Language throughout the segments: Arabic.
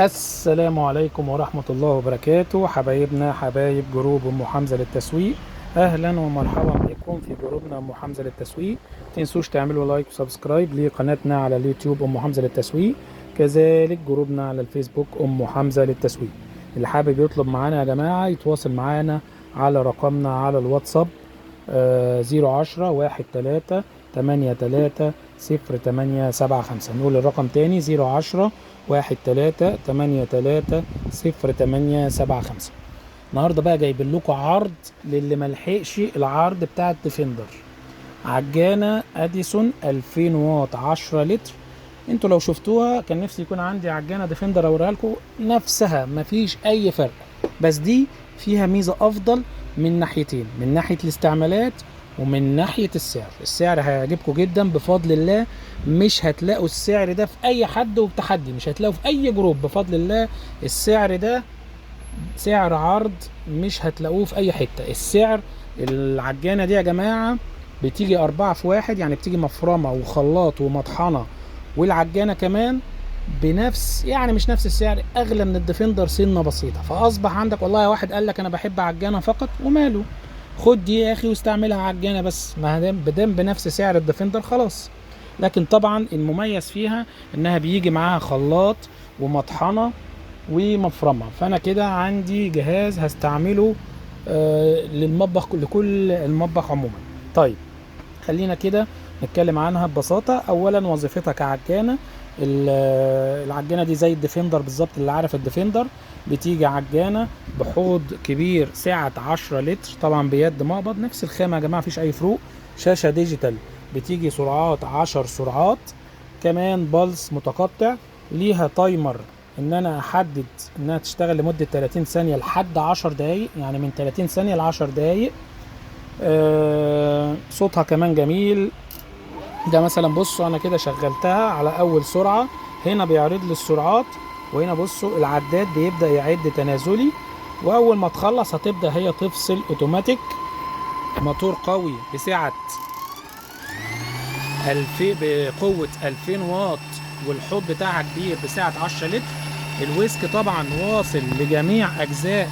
السلام عليكم ورحمة الله وبركاته، حبايبنا حبايب جروب أم حمزة للتسويق. أهلا ومرحبا بكم في جروبنا أم حمزة للتسويق. متنسوش تعملوا لايك وسبسكرايب لقناتنا على اليوتيوب أم حمزة للتسويق، كذلك جروبنا على الفيسبوك أم حمزة للتسويق. اللي حابب يطلب معانا يا جماعة يتواصل معانا على رقمنا على الواتساب 010 13 83 0875. نقول الرقم تاني 010 13 83 0875. النهارده بقى جايبين لكم عرض للي ملحقش العرض بتاع الديفندر. عجانة اديسون 2000 واط 10 لتر. انتوا لو شفتوها كان نفسي يكون عندي عجانة ديفندر اوريها لكم نفسها، مفيش اي فرق، بس دي فيها ميزة افضل من ناحيتين، من ناحية الاستعمالات ومن ناحية السعر. السعر هيعجبكم جدا بفضل الله، مش هتلاقوا السعر ده في اي حد، وبتحدي مش هتلاقوا في اي جروب بفضل الله. السعر ده سعر عرض مش هتلاقوه في اي حتة. السعر العجانة دي يا جماعة بتيجي 4 في 1، يعني بتيجي مفرمة وخلاط ومطحنة والعجانة كمان بنفس، يعني مش نفس السعر، اغلى من الديفندر سنة بسيطة. فاصبح عندك والله واحد قال لك انا بحب عجانة فقط، وماله، خد دي يا اخي واستعملها عجانة بس، ما دام بنفس سعر الديفندر خلاص. لكن طبعا المميز فيها انها بيجي معاها خلاط ومطحنة ومفرمة. فانا كده عندي جهاز هستعمله للمطبخ، لكل المطبخ عموما. طيب خلينا كده نتكلم عنها ببساطة. اولا وظيفتها كعجانة، العجانة دي زي الديفندر بالظبط. اللي عارف الديفندر بتيجي عجانة بحوض كبير سعة 10 لتر، طبعا بيد مقبض، نفس الخامة يا جماعة مفيش اي فروق. شاشة ديجيتال، بتيجي سرعات 10 سرعات، كمان بلس متقطع، ليها تايمر ان انا احدد انها تشتغل لمدة 30 ثانية لحد 10 دقايق، يعني من 30 ثانية ل 10 دقايق. صوتها كمان جميل. ده مثلا بصوا انا كده شغلتها على اول سرعة، هنا بيعرض لي السرعات، وهنا بصوا العداد بيبدأ يعد تنازلي، واول ما تخلص هتبدأ هي تفصل اوتوماتيك. موتور قوي بسعة 2000 بقوة 2000 واط، والحوض بتاعها كبير بسعة 10 لتر. الويسك طبعا واصل لجميع اجزاء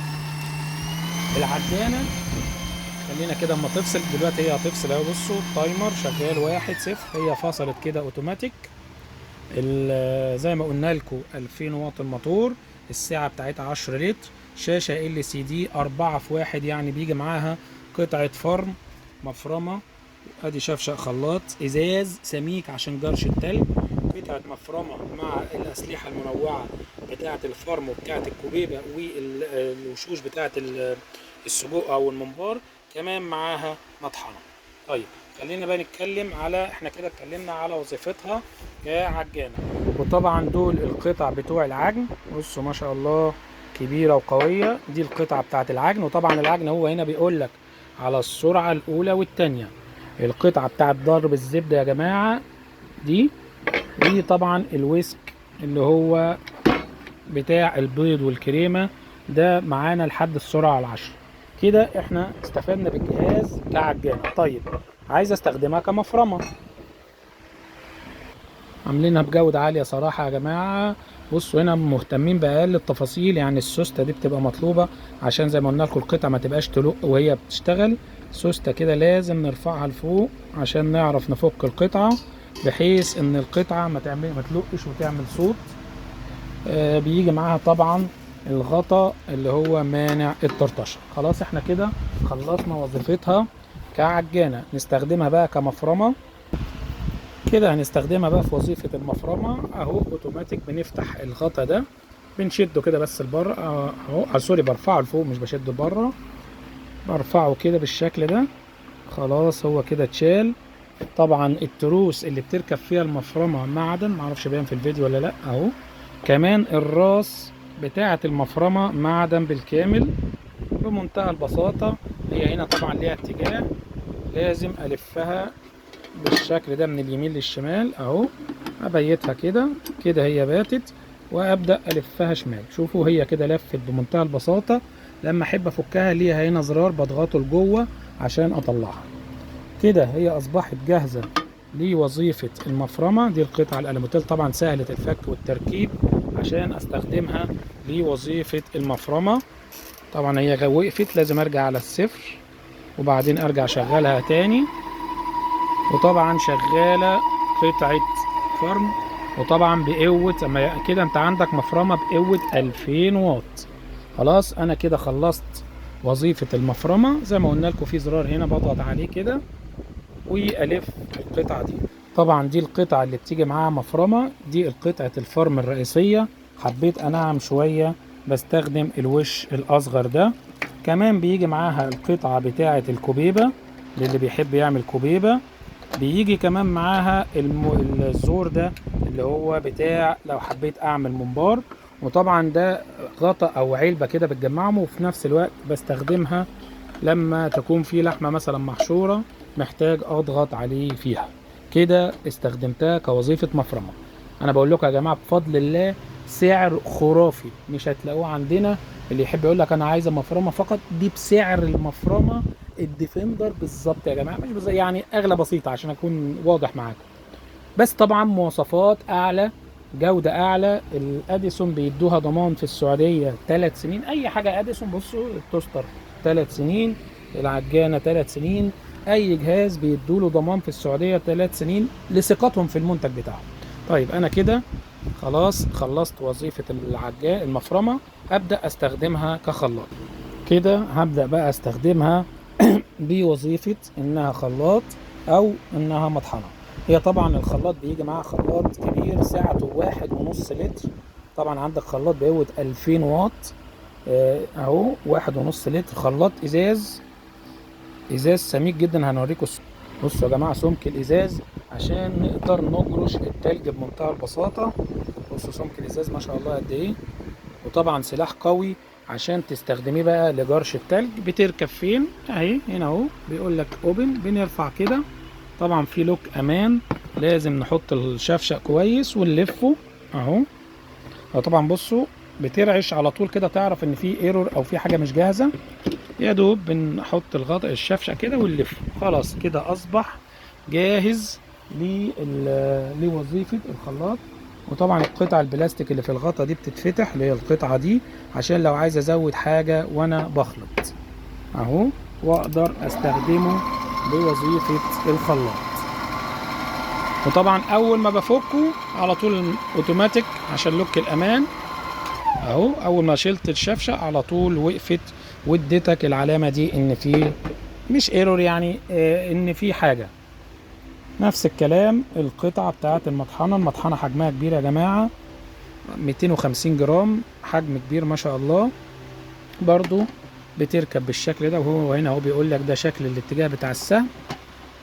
العجانة. خلينا كده اما تفصل دلوقتي، هي هتفصل اهو، بصوا التايمر شغال 1-0، هي فصلت كده اوتوماتيك. زي ما قلنا لكم 2000 واط الموتور، الساعة بتاعتها 10 لتر، شاشة LCD 4 في 1، يعني بيجي معاها قطعة فرم مفرمة، ادي شفشق خلاط ازاز سميك عشان جرش التلج، قطعة مفرمة مع الاسلحة المنوعة بتاعة الفرم وبتاعة الكوبيبة والوشوش بتاعة السجق او الممبار، كمان معاها مطحنة. طيب خلينا بقى نتكلم على، احنا كده اتكلمنا على وظيفتها كعجانة. وطبعا دول القطع بتوع العجن، بصوا ما شاء الله كبيرة وقوية. دي القطعة بتاعة العجن، وطبعا العجن هو هنا بيقول لك على السرعة الاولى والتانية. القطعة بتاعة ضرب الزبدة يا جماعة دي طبعا الويسك اللي هو بتاع البيض والكريمة، ده معانا لحد السرعة 10. كده احنا استفدنا بالجهاز كعجانة. طيب عايز استخدمها كمفرمة، عاملينها بجودة عالية صراحة يا جماعة. بصوا هنا مهتمين بأقل التفاصيل، يعني السوستة دي بتبقى مطلوبة عشان زي ما قلنا لكم القطعة ما تبقاش تلق وهي بتشتغل. سوستة كده لازم نرفعها لفوق عشان نعرف نفك القطعة، بحيث ان القطعة ما تلقش وتعمل صوت. بيجي معاها طبعا الغطا اللي هو مانع الطرطشة. خلاص احنا كده خلصنا وظيفتها كعجانة. نستخدمها بقى كمفرمة. كده هنستخدمها بقى في وظيفة المفرمة اهو. اوتوماتيك بنفتح الغطا ده، بنشده كده بس لبره اهو، سوري برفعه لفوق مش بشده لبره، برفعه كده بالشكل ده. خلاص هو كده اتشال. طبعا التروس اللي بتركب فيها المفرمة معدن، معرفش باين في الفيديو ولا لا اهو. كمان الراس بتاعة المفرمة معدن بالكامل بمنتهى البساطة. هي هنا طبعا ليها اتجاه، لازم الفها بالشكل ده من اليمين للشمال اهو، ابيتها كده كده هي باتت، وابدا الفها شمال. شوفوا هي كده لفت بمنتهى البساطة. لما احب افكها ليها هنا زرار بضغطه لجوه عشان اطلعها. كده هي اصبحت جاهزة لوظيفة المفرمة. دي القطعة الألموتيل طبعا سهلة الفك والتركيب عشان استخدمها لوظيفة المفرمة. طبعا هي وقفت، لازم ارجع على الصفر وبعدين ارجع اشغلها تاني. وطبعا شغالة قطعة فرن، وطبعا بقوة اما كده انت عندك مفرمة بقوة 2000 واط. خلاص انا كده خلصت وظيفة المفرمة. زي ما قلنا لكم في زرار هنا بضغط عليه كده والف القطعة دي. طبعا دي القطعة اللي بتيجي معاها مفرمة، دي القطعة الفرم الرئيسية. حبيت انعم شوية بستخدم الوش الاصغر ده. كمان بيجي معاها القطعة بتاعة الكوبيبة للي بيحب يعمل كوبيبة. بيجي كمان معاها الزور ده اللي هو بتاع لو حبيت اعمل ممبار. وطبعا ده غطا او علبة كده بتجمعهم، وفي نفس الوقت بستخدمها لما تكون في لحمة مثلا محشورة محتاج اضغط عليه فيها. كده استخدمتها كوظيفة مفرمة. انا بقول لكم يا جماعة بفضل الله سعر خرافي مش هتلاقوه عندنا. اللي يحب يقول لك انا عايزه مفرمه فقط، دي بسعر المفرمه الديفندر بالظبط يا جماعه، مش يعني اغلى بسيطه عشان اكون واضح معاكم. بس طبعا مواصفات اعلى، جوده اعلى. الاديسون بيدوها ضمان في السعوديه 3 سنين. اي حاجه اديسون، بصوا التوستر 3 سنين، العجانه 3 سنين، اي جهاز بيدوله ضمان في السعوديه 3 سنين لثقتهم في المنتج بتاعهم. طيب انا كده خلاص خلصت وظيفة العجان المفرمة. أبدأ أستخدمها كخلاط. كده هبدأ بقى أستخدمها بوظيفة إنها خلاط أو إنها مطحنة. هي طبعا الخلاط بيجي معاها خلاط كبير سعته 1.5 لتر. طبعا عندك خلاط بقوة 2000 واط أهو 1.5 لتر خلاط إزاز سميك جدا. هنوريكم بصوا يا جماعة سمك الإزاز عشان نقدر نجرش التلج بمنتهى البساطة. بصوا سمك الازاز ما شاء الله قد ايه. وطبعا سلاح قوي عشان تستخدميه بقى لجرش التلج. بتركب فين اهي هنا اهو بيقول لك اوبن، بنرفع كده. طبعا في لوك امان لازم نحط الشفشق كويس ونلفه اهو. طبعا بصوا بترعش على طول كده تعرف ان في ايرور او في حاجه مش جاهزه. يا دوب بنحط الغطاء الشفشق كده ونلفه. خلاص كده اصبح جاهز لوظيفه الخلاط. وطبعا القطع البلاستيك اللي في الغطا دي بتتفتح، اللي هي القطعه دي عشان لو عايز ازود حاجه وانا بخلط اهو، واقدر استخدمه بوظيفه الخلاط. وطبعا اول ما بفكه على طول اوتوماتيك عشان لوك الامان اهو. اول ما شلت الشفشق على طول وقفت واديتك العلامه دي ان في مش ايرور يعني ان في حاجه. نفس الكلام القطعة بتاعت المطحنة حجمها كبير يا جماعة 250 جرام، حجم كبير ما شاء الله. برضو بتركب بالشكل ده، وهو هنا هو بيقول لك ده شكل الاتجاه بتاع السهم.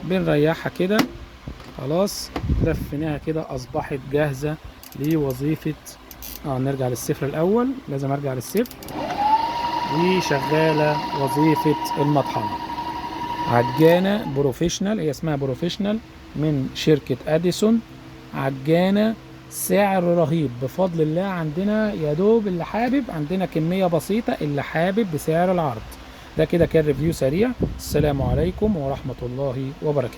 بنريحها كده خلاص لفيناها كده اصبحت جاهزة لوظيفة نرجع للصفر الاول، لازم ارجع للصفر. وشغالة وظيفة المطحنة. عجانة بروفيشنال، هي اسمها بروفيشنال من شركة اديسون. عجانة سعر رهيب بفضل الله. عندنا يا دوب اللي حابب، عندنا كمية بسيطة اللي حابب بسعر العرض. ده كده كان ريفيو سريع. السلام عليكم ورحمة الله وبركاته.